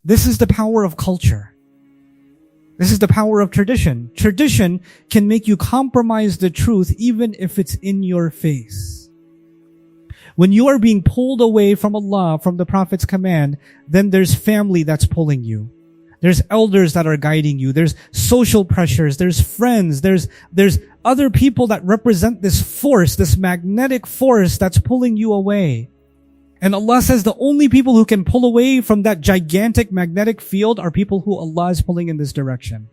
This is the power of culture. This is the power of tradition. Tradition can make you compromise the truth even if it's in your face. When you are being pulled away from Allah, from the Prophet's command, then there's family that's pulling you. There's elders that are guiding you. There's social pressures. There's friends. There's other people that represent this force, this magnetic force that's pulling you away. And Allah says the only people who can pull away from that gigantic magnetic field are people who Allah is pulling in this direction.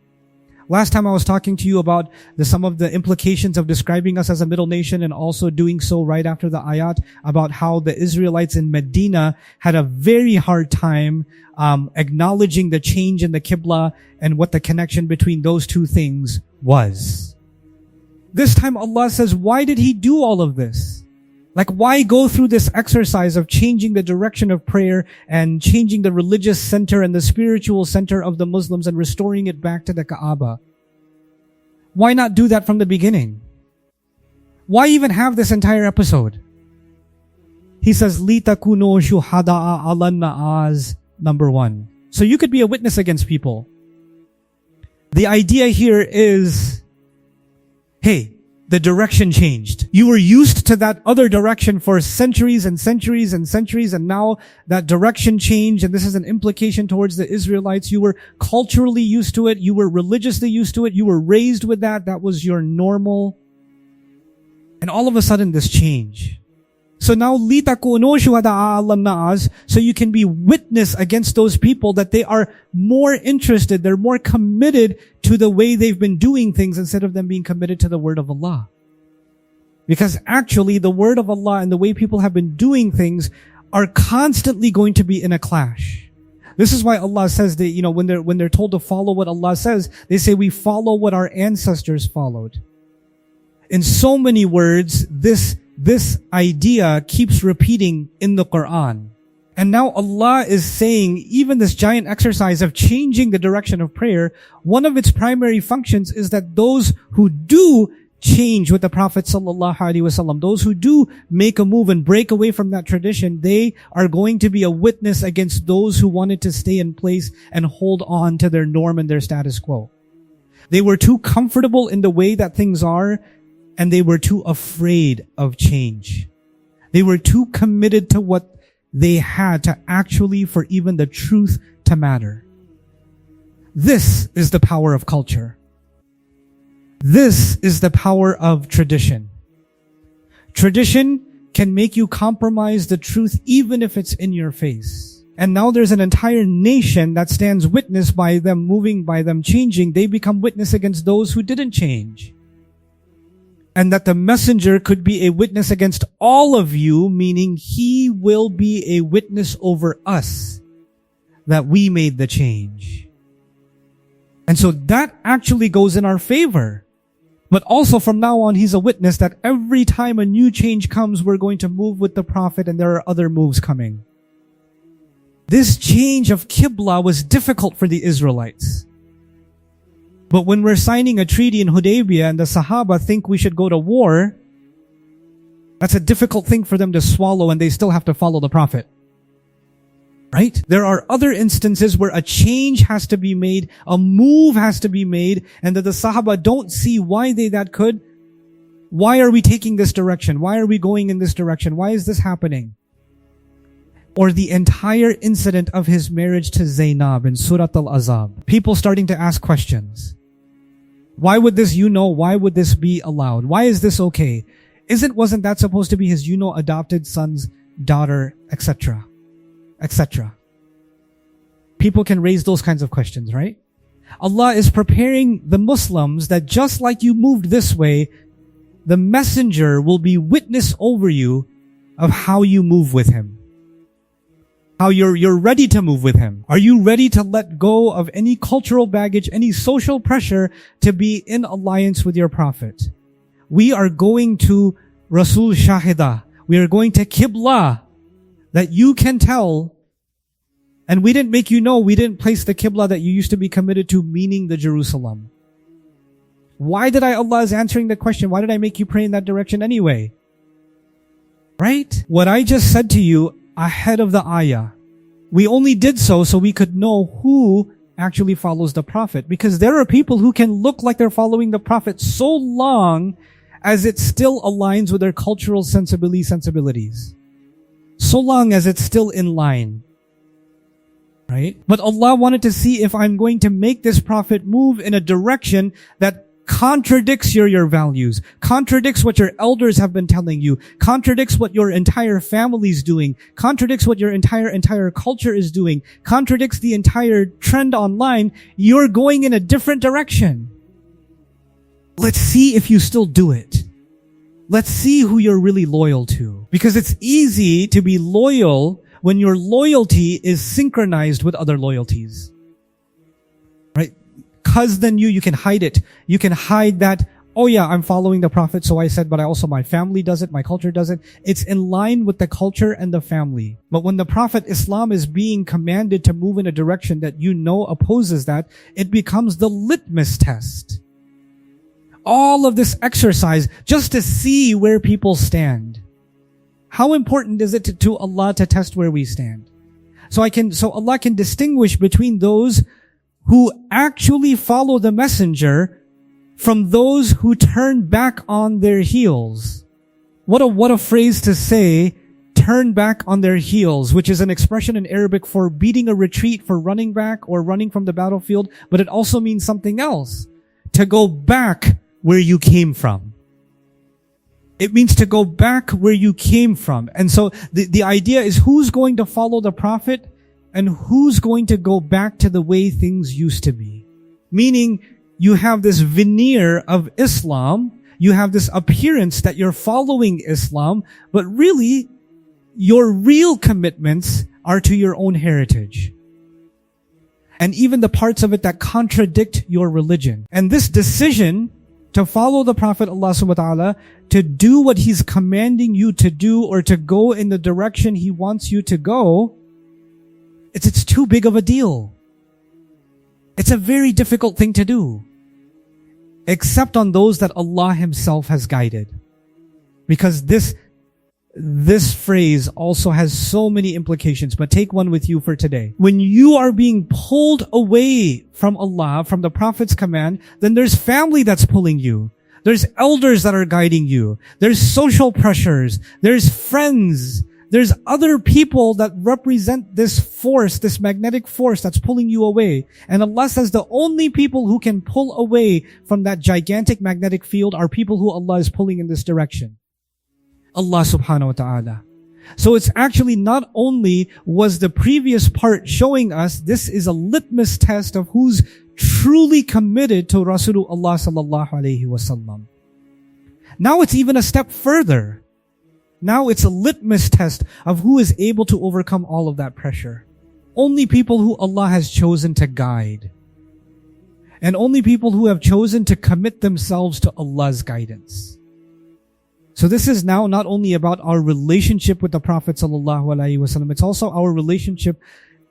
Last time I was talking to you about some of the implications of describing us as a middle nation, and also doing so right after the ayat about how the Israelites in Medina had a very hard time acknowledging the change in the Qibla and what the connection between those two things was. This time Allah says, why did He do all of this? Like, why go through this exercise of changing the direction of prayer and changing the religious center and the spiritual center of the Muslims and restoring it back to the Kaaba? Why not do that from the beginning? Why even have this entire episode? He says, لِتَكُونُوا شُهَدَاءَ عَلَى النَّاسِ, number one. So you could be a witness against people. The idea here is, hey, the direction changed. You were used to that other direction for centuries and centuries and centuries, and now that direction changed, and this is an implication towards the Israelites. You were culturally used to it. You were religiously used to it. You were raised with that. That was your normal. And all of a sudden, this change. So now, لِتَكُونُوا شُهَدَاءَ عَلَى النَّاسِ, so you can be witness against those people that they are more interested, they're more committed to the way they've been doing things instead of them being committed to the word of Allah. Because actually, the word of Allah and the way people have been doing things are constantly going to be in a clash. This is why Allah says that, when they're told to follow what Allah says, they say, we follow what our ancestors followed. In so many words, this idea keeps repeating in the Quran. And now Allah is saying, even this giant exercise of changing the direction of prayer, one of its primary functions is that those who do change with the Prophet ﷺ, those who do make a move and break away from that tradition, they are going to be a witness against those who wanted to stay in place and hold on to their norm and their status quo. They were too comfortable in the way that things are, and they were too afraid of change. They were too committed to what they had to actually for even the truth to matter. This is the power of culture. This is the power of tradition. Tradition can make you compromise the truth even if it's in your face. And now there's an entire nation that stands witness by them moving, by them changing. They become witness against those who didn't change. And that the messenger could be a witness against all of you, meaning he will be a witness over us that we made the change. And so that actually goes in our favor. But also from now on, he's a witness that every time a new change comes, we're going to move with the Prophet, and there are other moves coming. This change of Qibla was difficult for the Israelites. But when we're signing a treaty in Hudaybiyah and the Sahaba think we should go to war, that's a difficult thing for them to swallow, and they still have to follow the Prophet. Right? There are other instances where a change has to be made, a move has to be made, and that the Sahaba don't see why that could. Why are we taking this direction? Why are we going in this direction? Why is this happening? Or the entire incident of his marriage to Zainab in Surat Al-Azab. People starting to ask questions. Why would this, why would this be allowed? Why is this okay? Wasn't that supposed to be his, adopted son's daughter, etc., etc.? People can raise those kinds of questions, right? Allah is preparing the Muslims that just like you moved this way, the messenger will be witness over you of how you move with him. How you're ready to move with him. Are you ready to let go of any cultural baggage, any social pressure to be in alliance with your Prophet? We are going to Rasul Shahida. We are going to Qibla that you can tell. And we didn't make you know, we didn't place the Qibla that you used to be committed to, meaning the Jerusalem. Why did Allah is answering the question, why did I make you pray in that direction anyway? Right? What I just said to you ahead of the ayah, we only did so we could know who actually follows the Prophet. Because there are people who can look like they're following the Prophet so long as it still aligns with their cultural sensibilities. So long as it's still in line. Right? But Allah wanted to see if I'm going to make this Prophet move in a direction that contradicts your values, contradicts what your elders have been telling you, contradicts what your entire family's doing, contradicts what your entire culture is doing, contradicts the entire trend online. You're going in a different direction. Let's see if you still do it. Let's see who you're really loyal to. Because it's easy to be loyal when your loyalty is synchronized with other loyalties. Right? Because then you can hide it. You can hide that, oh yeah, I'm following the Prophet, so I said, but my family does it, my culture does it. It's in line with the culture and the family. But when the Prophet Islam is being commanded to move in a direction that you know opposes that, it becomes the litmus test. All of this exercise just to see where people stand. How important is it to Allah to test where we stand? So Allah can distinguish between those who actually follow the messenger from those who turn back on their heels. What a phrase to say, turn back on their heels, which is an expression in Arabic for beating a retreat, for running back or running from the battlefield, but it also means something else. To go back where you came from. It means to go back where you came from. And so the idea is who's going to follow the Prophet and who's going to go back to the way things used to be. Meaning you have this veneer of Islam, you have this appearance that you're following Islam, but really your real commitments are to your own heritage. And even the parts of it that contradict your religion. And this decision to follow the Prophet Allah subhanahu wa ta'ala, to do what He's commanding you to do or to go in the direction He wants you to go, it's too big of a deal. It's a very difficult thing to do. Except on those that Allah Himself has guided. Because this phrase also has so many implications, but take one with you for today. When you are being pulled away from Allah, from the Prophet's command, then there's family that's pulling you. There's elders that are guiding you. There's social pressures. There's friends. There's other people that represent this force, this magnetic force that's pulling you away. And Allah says the only people who can pull away from that gigantic magnetic field are people who Allah is pulling in this direction. Allah subhanahu wa ta'ala. So it's actually not only was the previous part showing us this is a litmus test of who's truly committed to Rasulullah sallallahu alayhi wasallam. Now it's even a step further. Now it's a litmus test of who is able to overcome all of that pressure. Only people who Allah has chosen to guide. And only people who have chosen to commit themselves to Allah's guidance. So this is now not only about our relationship with the Prophet sallallahu alaihi wasallam, it's also our relationship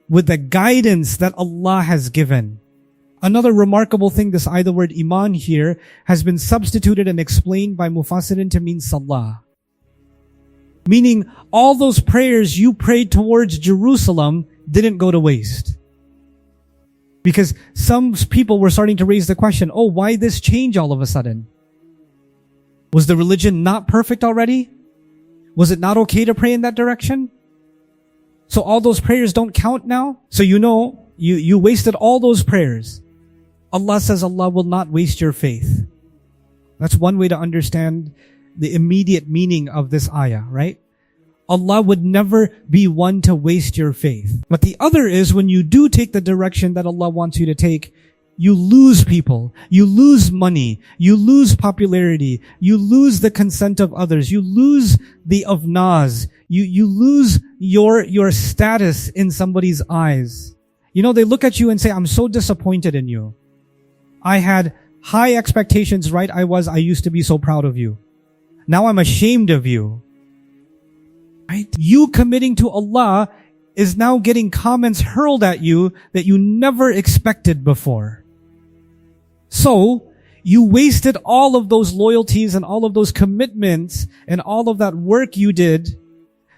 with the guidance that Allah has given. Another remarkable thing, this either word iman here has been substituted and explained by Mufassirin to mean salah. Meaning all those prayers you prayed towards Jerusalem didn't go to waste. Because some people were starting to raise the question, oh, why this change all of a sudden? Was the religion not perfect already? Was it not okay to pray in that direction? So all those prayers don't count now? So you wasted all those prayers. Allah says Allah will not waste your faith. That's one way to understand the immediate meaning of this ayah, right? Allah would never be one to waste your faith. But the other is when you do take the direction that Allah wants you to take, you lose people, you lose money, you lose popularity, you lose the consent of others, you lose the avnaz, you lose your status in somebody's eyes. They look at you and say, I'm so disappointed in you. I had high expectations, right? I used to be so proud of you. Now I'm ashamed of you. Right? You committing to Allah is now getting comments hurled at you that you never expected before. So, You wasted all of those loyalties and all of those commitments and all of that work you did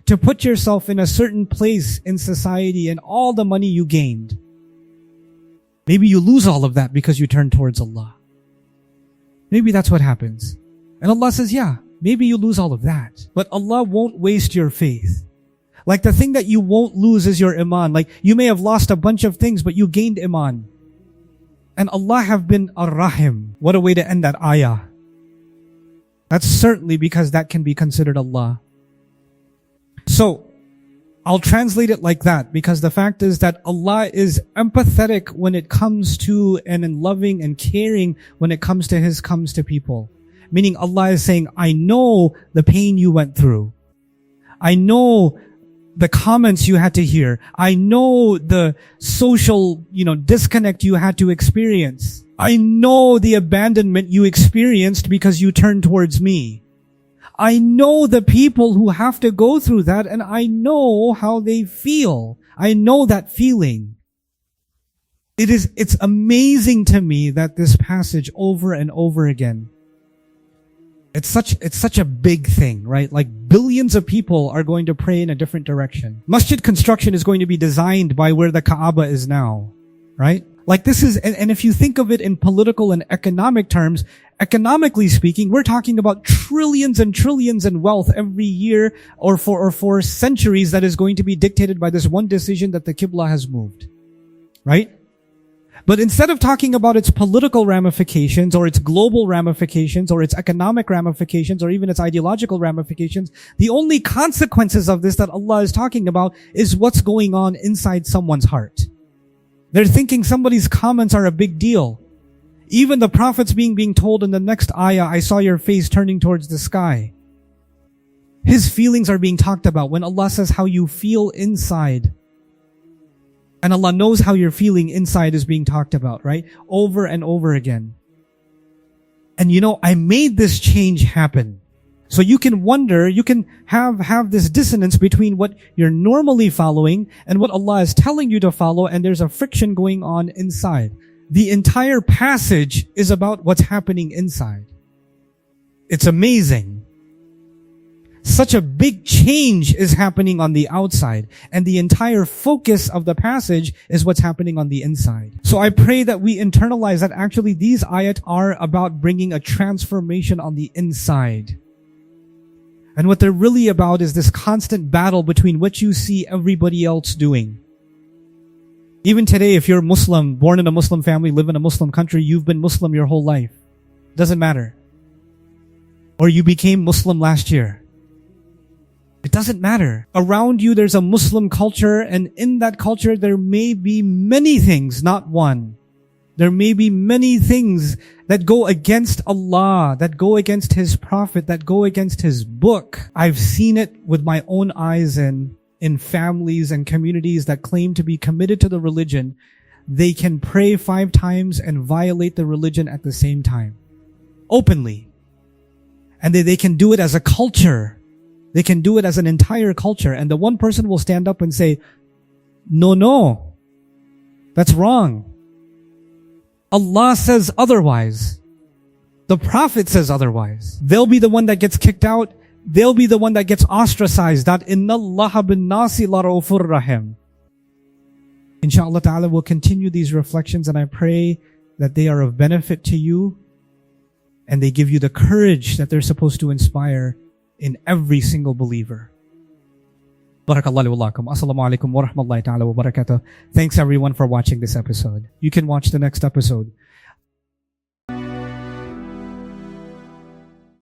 to put yourself in a certain place in society and all the money you gained. Maybe you lose all of that because you turn towards Allah. Maybe that's what happens. And Allah says, yeah, maybe you lose all of that. But Allah won't waste your faith. Like the thing that you won't lose is your iman. Like you may have lost a bunch of things, but you gained iman. And Allah have been ar-Rahim. What a way to end that ayah. That's certainly because that can be considered Allah. So, I'll translate it like that because the fact is that Allah is empathetic when it comes to and in loving and caring when it comes to His comes to people. Meaning Allah is saying, I know the pain you went through. I know the comments you had to hear. I know the social, disconnect you had to experience. I know the abandonment you experienced because you turned towards me. I know the people who have to go through that, and I know how they feel. I know that feeling. It's amazing to me that this passage over and over again, it's such a big thing, right? Like billions of people are going to pray in a different direction. Masjid construction is going to be designed by where the Kaaba is now, right? Like this is, and if you think of it in political and economic terms, economically speaking, we're talking about trillions and trillions in wealth every year or for centuries that is going to be dictated by this one decision that the Qibla has moved, right? But instead of talking about its political ramifications or its global ramifications or its economic ramifications or even its ideological ramifications, the only consequences of this that Allah is talking about is what's going on inside someone's heart. They're thinking somebody's comments are a big deal. Even the prophets being told in the next ayah, I saw your face turning towards the sky. His feelings are being talked about when Allah says how you feel inside. And Allah knows how you're feeling inside is being talked about, right? Over and over again. And I made this change happen. So you can wonder, you can have this dissonance between what you're normally following and what Allah is telling you to follow, and there's a friction going on inside. The entire passage is about what's happening inside. It's amazing. Such a big change is happening on the outside, and the entire focus of the passage is what's happening on the inside. So I pray that we internalize that actually these ayat are about bringing a transformation on the inside. And what they're really about is this constant battle between what you see everybody else doing. Even today, if you're Muslim, born in a Muslim family, live in a Muslim country, you've been Muslim your whole life. Doesn't matter. Or you became Muslim last year. It doesn't matter. Around you, there's a Muslim culture, and in that culture, there may be many things, not one. There may be many things that go against Allah, that go against His Prophet, that go against His book. I've seen it with my own eyes in families and communities that claim to be committed to the religion. They can pray 5 times and violate the religion at the same time. Openly. And they can do it as a culture. They can do it as an entire culture. And the one person will stand up and say, no, that's wrong. Allah says otherwise. The Prophet says otherwise. They'll be the one that gets kicked out. They'll be the one that gets ostracized. That inna Allah bin nasi la raufur rahim. Inshallah ta'ala, we'll continue these reflections, and I pray that they are of benefit to you and they give you the courage that they're supposed to inspire in every single believer. Barakallahu lakum. Assalamu alaikum wa rahmatullahi ta'ala wa barakatuh. Thanks everyone for watching this episode. You can watch the next episode